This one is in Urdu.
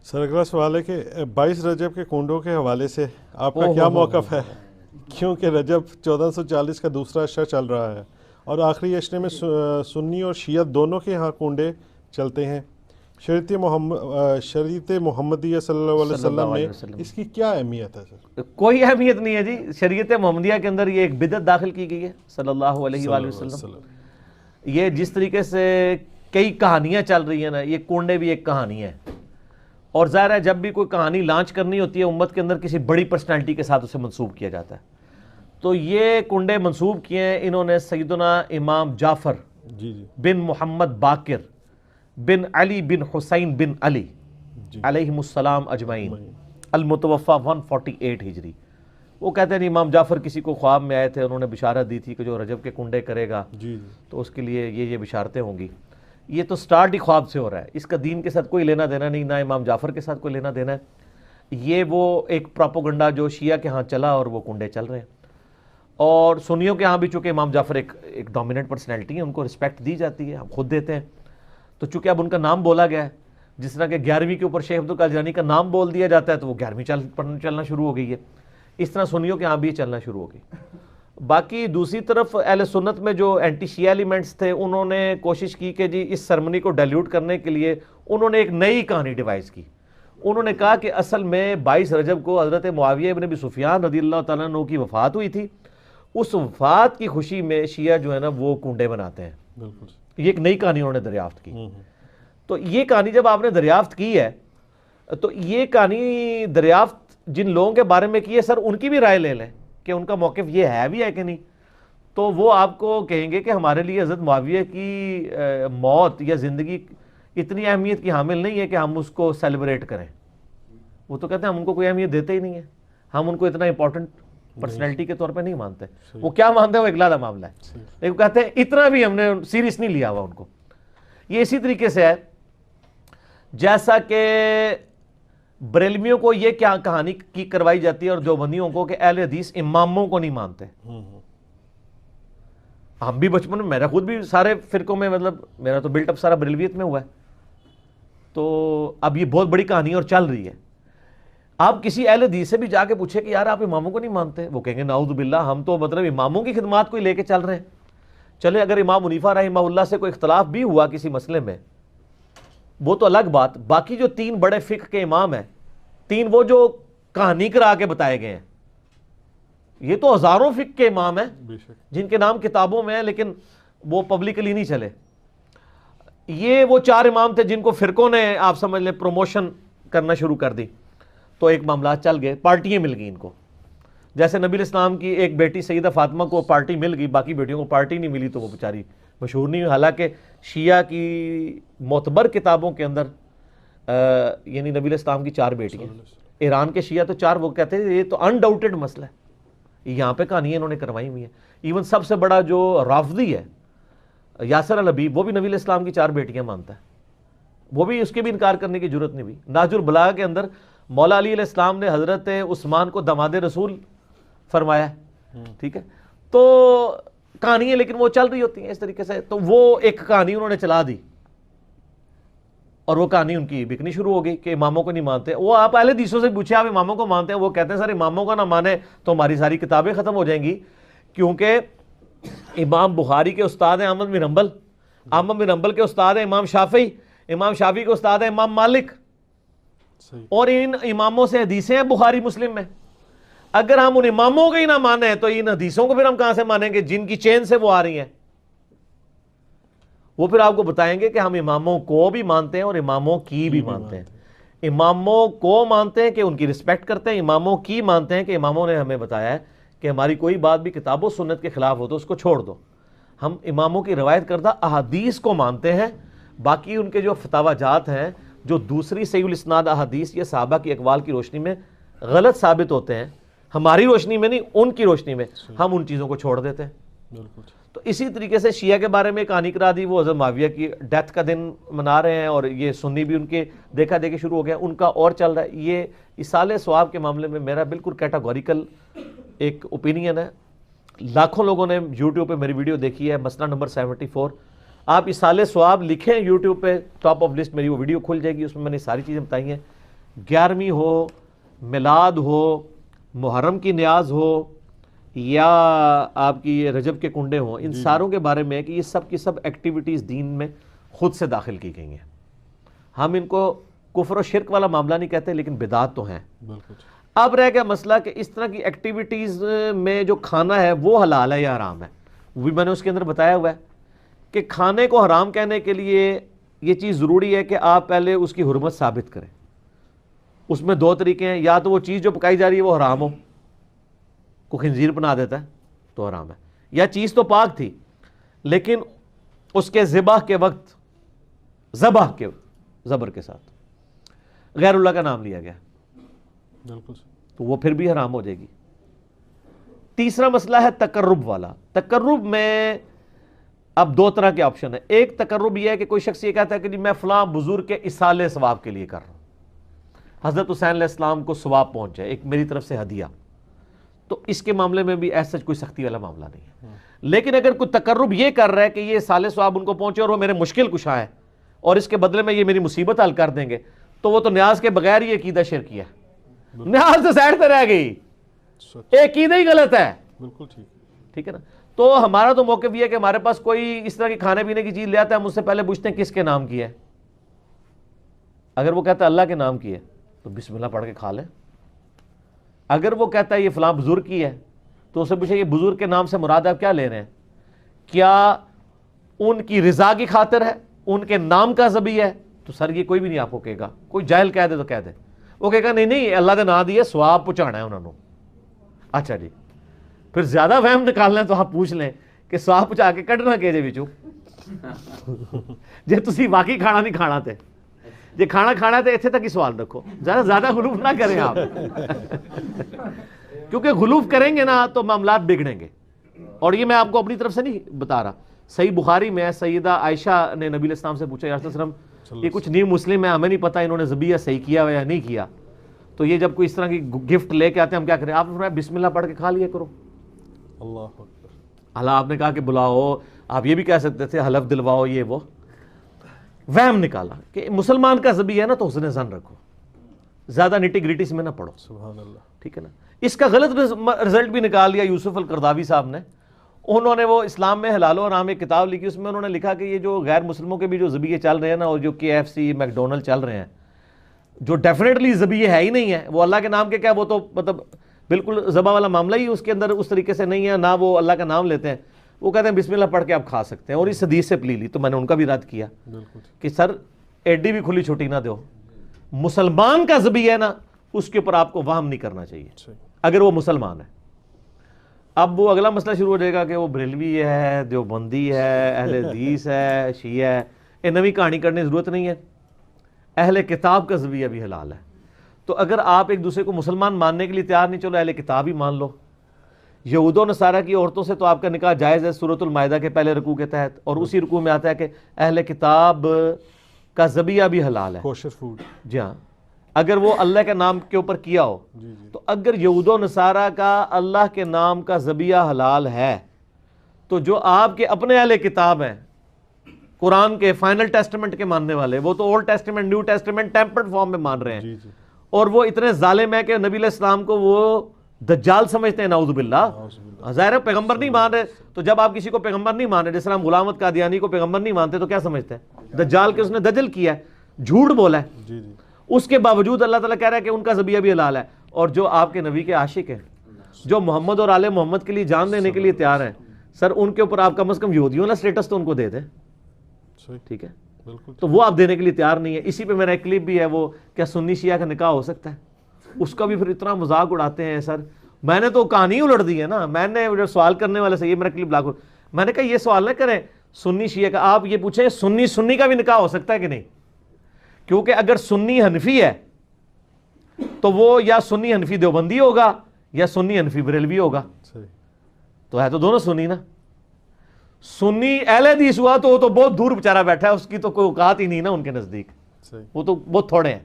سر اگلا سوال ہے کہ 22 رجب کے کنڈوں کے حوالے سے آپ کا کیا موقف ہے؟ کیونکہ رجب 1440 کا دوسرا عشرہ چل رہا ہے اور آخری عشرے میں سنی اور شیعہ دونوں کے ہاں کنڈے چلتے ہیں۔ شریعت محمدیہ صلی اللہ علیہ وسلم میں اس کی کیا اہمیت ہے سر؟ کوئی اہمیت نہیں ہے جی، شریعت محمدیہ کے اندر یہ ایک بدعت داخل کی گئی ہے صلی اللہ علیہ وآلہ وسلم۔ یہ جس طریقے سے کئی کہانیاں چل رہی ہیں نا، یہ کنڈے بھی ایک کہانی ہے، اور ظاہر ہے جب بھی کوئی کہانی لانچ کرنی ہوتی ہے امت کے اندر کسی بڑی پرسنالٹی کے ساتھ اسے منسوب کیا جاتا ہے، تو یہ کنڈے منسوب کیے ہیں انہوں نے سیدنا امام جعفر بن محمد باقر بن علی بن حسین بن علی علیہم السلام اجمعین، المتوفى 148 ہجری۔ وہ کہتے ہیں امام جعفر کسی کو خواب میں آئے تھے، انہوں نے بشارت دی تھی کہ جو رجب کے کنڈے کرے گا تو اس کے لیے یہ بشارتیں ہوں گی۔ یہ تو سٹارٹ ہی خواب سے ہو رہا ہے، اس کا دین کے ساتھ کوئی لینا دینا نہیں، نہ امام جعفر کے ساتھ کوئی لینا دینا ہے۔ یہ وہ ایک پروپیگنڈا جو شیعہ کے ہاں چلا اور وہ کنڈے چل رہے ہیں، اور سنیوں کے ہاں بھی چونکہ امام جعفر ایک ڈومیننٹ پرسنالٹی ہے، ان کو رسپیکٹ دی جاتی ہے، ہم خود دیتے ہیں، تو چونکہ اب ان کا نام بولا گیا ہے، جس طرح کہ 11ویں کے اوپر شیخ عبدالقادر جیلانی کا نام بول دیا جاتا ہے تو وہ 11ویں چلنا شروع ہو گئی ہے، اس طرح سنیوں کے ہاں بھی چلنا شروع ہو گئی۔ باقی دوسری طرف اہل سنت میں جو اینٹی شیعہ ایلیمنٹس تھے، انہوں نے کوشش کی کہ جی اس سرمنی کو ڈیلیوٹ کرنے کے لیے انہوں نے ایک نئی کہانی ڈیوائز کی۔ انہوں نے کہا کہ اصل میں 22 رجب کو حضرت معاویہ ابن ابی سفیان رضی اللہ تعالیٰ عنہ کی وفات ہوئی تھی، اس وفات کی خوشی میں شیعہ جو ہے نا وہ کنڈے بناتے ہیں۔ یہ ایک نئی کہانی انہوں نے دریافت کی۔ تو یہ کہانی جب آپ نے دریافت کی ہے تو یہ کہانی دریافت جن لوگوں کے بارے میں کی ہے سر، ان کی بھی رائے لے لیں کہ ان کا موقف یہ ہے بھی ہے کہ نہیں، تو وہ آپ کو کہیں گے کہ ہمارے لیے حضرت معاویہ کی موت یا زندگی اتنی اہمیت کی حامل نہیں ہے کہ ہم اس کو سیلیبریٹ کریں۔ وہ تو کہتے ہیں ہم ان کو کوئی اہمیت دیتے ہی نہیں ہے، ہم ان کو اتنا امپورٹنٹ پرسنالٹی کے طور پہ نہیں مانتے۔ وہ کیا مانتے ہیں وہ ایک علیحدہ معاملہ ہے، لیکن کہتے ہیں اتنا بھی ہم نے سیریس نہیں لیا ہوا ان کو۔ یہ اسی طریقے سے ہے جیسا کہ بریلویوں کو یہ کیا کہانی کی کروائی جاتی ہے اور دیوبندیوں کو کہ اہل حدیث اماموں کو نہیں مانتے۔ ہم بھی بچپن میں، میرا خود بھی سارے فرقوں میں، مطلب میرا تو بلٹ اپ سارا بریلویت میں ہوا ہے، تو اب یہ بہت بڑی کہانی اور چل رہی ہے۔ آپ کسی اہل حدیث سے بھی جا کے پوچھے کہ یار آپ اماموں کو نہیں مانتے، وہ کہیں گے نعوذ باللہ ہم تو مطلب اماموں کی خدمات کو لے کے چل رہے ہیں۔ چلے اگر امام حنیفہ رحمہ اللہ سے کوئی اختلاف بھی ہوا کسی مسئلے میں وہ تو الگ بات، باقی جو 3 بڑے فقہ کے امام ہیں، 3 وہ جو کہانی کرا کے بتائے گئے ہیں، یہ تو ہزاروں فقہ کے امام ہیں جن کے نام کتابوں میں ہیں لیکن وہ پبلکلی نہیں چلے۔ یہ وہ 4 امام تھے جن کو فرقوں نے آپ سمجھ لیں پروموشن کرنا شروع کر دی، تو ایک معاملات چل گئے، پارٹیاں مل گئیں ان کو۔ جیسے نبی الاسلام کی ایک بیٹی سیدہ فاطمہ کو پارٹی مل گئی، باقی بیٹیوں کو پارٹی نہیں ملی تو وہ بیچاری مشہور نہیں ہوئی، حالانکہ شیعہ کی معتبر کتابوں کے اندر یعنی نبی الاسلام کی 4 بیٹیاں، ایران کے شیعہ تو 4، وہ کہتے ہیں یہ تو انڈاؤٹڈ مسئلہ ہے، یہاں پہ کہانیاں انہوں نے کروائی ہوئی ہیں۔ ایون سب سے بڑا جو رافضی ہے یاسر الحبیب، وہ بھی نبی الاسلام کی 4 بیٹیاں مانتا ہے، وہ بھی اس کے بھی انکار کرنے کی ضرورت نہیں ہوئی۔ نہج البلاغہ کے اندر مولا علی علیہ السلام نے حضرت عثمان کو داماد رسول فرمایا ہے، ٹھیک ہے، تو کہانیاں لیکن وہ چل رہی ہوتی ہیں اس طریقے سے۔ تو وہ ایک کہانی انہوں نے چلا دی اور وہ کہانی ان کی بکنی شروع ہو گئی کہ اماموں کو نہیں مانتے۔ وہ آپ اہل حدیثوں سے پوچھے آپ اماموں کو مانتے ہیں، وہ کہتے ہیں سر اماموں کا نہ مانے تو ہماری ساری کتابیں ختم ہو جائیں گی، کیونکہ امام بخاری کے استاد ہیں احمد بن حنبل، احمد بن حنبل کے استاد ہیں امام شافعی، امام شافعی کے استاد ہیں امام مالک، اور ان اماموں سے حدیثیں ہیں بخاری مسلم میں۔ اگر ہم ان اماموں کو ہی نہ مانیں تو ان حدیثوں کو پھر ہم کہاں سے مانیں گے جن کی چین سے وہ آ رہی ہیں؟ وہ پھر آپ کو بتائیں گے کہ ہم اماموں کو بھی مانتے ہیں اور اماموں کی بھی مانتے ہیں۔ اماموں کو مانتے ہیں کہ ان کی رسپیکٹ کرتے ہیں، اماموں کی مانتے ہیں کہ اماموں نے ہمیں بتایا ہے کہ ہماری کوئی بات بھی کتاب و سنت کے خلاف ہو تو اس کو چھوڑ دو۔ ہم اماموں کی روایت کردہ احادیث کو مانتے ہیں، باقی ان کے جو فتاوی جات ہیں جو دوسری صحیح الاسناد احادیث یا صحابہ کی اقوال کی روشنی میں غلط ثابت ہوتے ہیں، ہماری روشنی میں نہیں ان کی روشنی میں، ہم ان چیزوں کو چھوڑ دیتے ہیں۔ تو اسی طریقے سے شیعہ کے بارے میں کہانی کرا دی، وہ حضرت معاویہ کی ڈیتھ کا دن منا رہے ہیں، اور یہ سنی بھی ان کے دیکھا دیکھی شروع ہو گیا، ان کا اور چل رہا ہے۔ یہ اصالہ ثواب کے معاملے میں میرا بالکل کیٹاگوریکل ایک اوپینین ہے۔ لاکھوں لوگوں نے یوٹیوب پہ میری ویڈیو دیکھی ہے، مسئلہ نمبر 74۔ آپ اصالہ ثواب لکھیں یوٹیوب پہ، ٹاپ آف لسٹ میری وہ ویڈیو کھل جائے گی، اس میں میں نے ساری چیزیں بتائی ہیں 11ویں ہو، میلاد ہو، محرم کی نیاز ہو، یا آپ کی یہ رجب کے کنڈے ہوں، ان ساروں کے بارے میں کہ یہ سب کی سب ایکٹیویٹیز دین میں خود سے داخل کی گئی ہیں. ہم ان کو کفر و شرک والا معاملہ نہیں کہتے، لیکن بدعات تو ہیں. اب رہ گیا مسئلہ کہ اس طرح کی ایکٹیویٹیز میں جو کھانا ہے وہ حلال ہے یا حرام ہے. وہ بھی میں نے اس کے اندر بتایا ہوا ہے کہ کھانے کو حرام کہنے کے لیے یہ چیز ضروری ہے کہ آپ پہلے اس کی حرمت ثابت کریں. اس میں دو طریقے ہیں، یا تو وہ چیز جو پکائی جا رہی ہے وہ حرام ہو، کوئی خنزیر بنا دیتا ہے تو حرام ہے، یا چیز تو پاک تھی لیکن اس کے ذبح کے وقت زبر کے ساتھ غیر اللہ کا نام لیا گیا تو وہ پھر بھی حرام ہو جائے گی. تیسرا مسئلہ ہے تقرب والا. تقرب میں اب دو طرح کے آپشن ہیں. ایک تقرب یہ ہے کہ کوئی شخص یہ کہتا ہے کہ جی میں فلاں بزرگ کے اصالے ثواب کے لیے کر رہا ہوں، حضرت حسین علیہ السلام کو ثواب پہنچ جائے، ایک میری طرف سے ہدیہ. تو اس کے معاملے میں بھی ایسا کوئی سختی والا معاملہ نہیں ہے. لیکن اگر کوئی تقرب یہ کر رہا ہے کہ یہ اصالے ثواب ان کو پہنچے اور وہ میرے مشکل کشا ہے اور اس کے بدلے میں یہ میری مصیبت حل کر دیں گے، تو وہ تو نیاز کے بغیر ہی عقیدہ شرکی ہے. نیاز تو سائڈ پہ رہ گئی، عقیدہ ہی غلط ہے. بالکل ٹھیک ہے نا. تو ہمارا تو موقف یہ ہے کہ ہمارے پاس کوئی اس طرح کی کھانے پینے کی چیز لے آتا ہے، ہم اس سے پہلے پوچھتے ہیں کس کے نام کی ہے. اگر وہ کہتا ہے اللہ کے نام کی ہے تو بسم اللہ پڑھ کے کھا لیں. اگر وہ کہتا ہے یہ فلاں بزرگ کی ہے تو اسے پوچھے یہ بزرگ کے نام سے مراد آپ کیا لے رہے ہیں؟ کیا ان کی رضا کی خاطر ہے، ان کے نام کا ذبیح ہے؟ تو سر یہ کوئی بھی نہیں آپ کو کہے گا. کوئی جاہل کہہ دے تو کہہ دے، وہ کہے گا نہیں اللہ کا نام دیے ثواب پہنچانا ہے انہوں نے. اچھا جی، پھر زیادہ وہم نکالنا ہے تو آپ پوچھ لیں کہ ثواب پہنچا کے کڈنا کہ جے وچوں جے تسی واقعی کھانا نہیں کھانا تے، جے کھانا کھانا تے اتنے تک ہی سوال رکھو، زیادہ غلوف نہ کریں آپ کیونکہ غلوف کریں گے نا تو معاملات بگڑیں گے. اور یہ میں آپ کو اپنی طرف سے نہیں بتا رہا. صحیح بخاری میں سیدہ عائشہ نے نبی علیہ السلام سے پوچھا یا رسول اللہ علیہ وسلم یہ کچھ نیو مسلم ہے، ہمیں نہیں پتا انہوں نے ذبیحہ صحیح کیا ہوا یا نہیں کیا، تو یہ جب کوئی اس طرح کی گفٹ لے کے آتے ہیں ہم کیا کریں؟ آپ نے فرمایا بسم اللہ پڑھ کے کھا لیا کرو. اللہ اکبر. اللہ آپ نے کہا کہ بلاؤ، آپ یہ بھی کہہ سکتے تھے حلف دلواؤ، یہ وہ وہم نکالا کہ مسلمان کا ذبیحہ ہے نا تو حسن ظن رکھو، زیادہ نٹی گریٹی میں نہ پڑھو. سبحان اللہ. ٹھیک ہے نا. اس کا غلط رزلٹ بھی نکال لیا یوسف القرداوی صاحب نے. انہوں نے وہ اسلام میں حلال و حرام ایک کتاب لکھی، اس میں انہوں نے لکھا کہ یہ جو غیر مسلموں کے بھی جو ذبیحے چل رہے ہیں نا، اور جو KFC میکڈونلڈ چل رہے ہیں جو ڈیفینیٹلی ذبیحے ہے ہی نہیں ہے، وہ اللہ کے نام کے کیا، وہ تو مطلب بالکل ذبح والا معاملہ ہی اس کے اندر اس طریقے سے نہیں ہے، نہ وہ اللہ کا نام لیتے ہیں. وہ کہتے ہیں بسم اللہ پڑھ کے آپ کھا سکتے ہیں، اور اس حدیث سے پلی لی. تو میں نے ان کا بھی رد کیا کہ سر ایڈی بھی کھلی چھٹی نہ دو. مسلمان کا ذبیحہ ہے نا اس کے اوپر آپ کو وہم نہیں کرنا چاہیے اگر وہ مسلمان ہے. اب وہ اگلا مسئلہ شروع ہو جائے گا کہ وہ بریلوی ہے، دیوبندی ہے، اہل حدیث ہے، شیعہ ہے. یہ نئی کہانی کرنے کی ضرورت نہیں ہے. اہل کتاب کا ذبیحہ بھی حلال ہے. تو اگر آپ ایک دوسرے کو مسلمان ماننے کے لیے تیار نہیں، چلو اہل کتاب ہی مان لو. یہود و نصارہ کی عورتوں سے تو آپ کا نکاح جائز ہے سورۃ المائدہ کے پہلے رکوع کے تحت، اور اسی رکوع میں آتا ہے کہ اہل کتاب کا ذبیحہ بھی حلال ہے، کوشر فوڈ. جی ہاں، اگر وہ اللہ کے نام کے اوپر کیا ہو. تو اگر یہود و نصارہ کا اللہ کے نام کا ذبیحہ حلال ہے تو جو آپ کے اپنے اہل کتاب ہیں قرآن کے فائنل ٹیسٹمنٹ کے ماننے والے، وہ تو old testament new testament tempered form میں مان رہے ہیں. اور وہ اتنے ظالم ہیں کہ نبی علیہ السلام کو وہ دجال سمجھتے ہیں، نعوذ باللہ. ظاہر ہے پیغمبر نہیں مان رہے، تو جب آپ کسی کو پیغمبر نہیں مان رہے، جیسے ہم غلام احمد قادیانی کو پیغمبر نہیں مانتے تو کیا سمجھتے ہیں؟ دجال کے اس نے دجل کیا ہے، جھوٹ بولا ہے. اس کے باوجود اللہ تعالیٰ کہہ رہا ہے کہ ان کا ذبیحہ بھی حلال ہے. اور جو آپ کے نبی کے عاشق ہیں، جو محمد اور آل محمد کے لیے جان دینے کے لیے تیار ہیں، سر ان کے اوپر آپ کم از کم یہودیوں والا اسٹیٹس تو ان کو دے دیں. ٹھیک ہے، تو وہ آپ دینے کے لیے تیار نہیں ہے. اسی پہ میرا ایک کلپ بھی ہے، وہ کیا سنی شیعہ کا نکاح ہو سکتا ہے، اس کا بھی پھر اتنا مذاق اڑاتے ہیں. سر میں نے تو کہانی الٹ دی ہے نا. میں نے سوال کرنے والے سے یہ میرا کلپ بلاک، میں نے کہا یہ سوال نہ کریں سنی شیعہ کا، آپ یہ پوچھیں سنی کا بھی نکاح ہو سکتا ہے کہ نہیں. کیونکہ اگر سنی حنفی ہے تو وہ یا سنی حنفی دیوبندی ہوگا یا سنی حنفی بریلوی ہوگا. تو ہے تو دونوں سنی نا. سنی اہل حدیث ہوا تو وہ تو بہت دور بیچارہ بیٹھا ہے، اس کی تو کوئی اوقات ہی نہیں نا ان کے نزدیک، وہ تو بہت تھوڑے ہیں.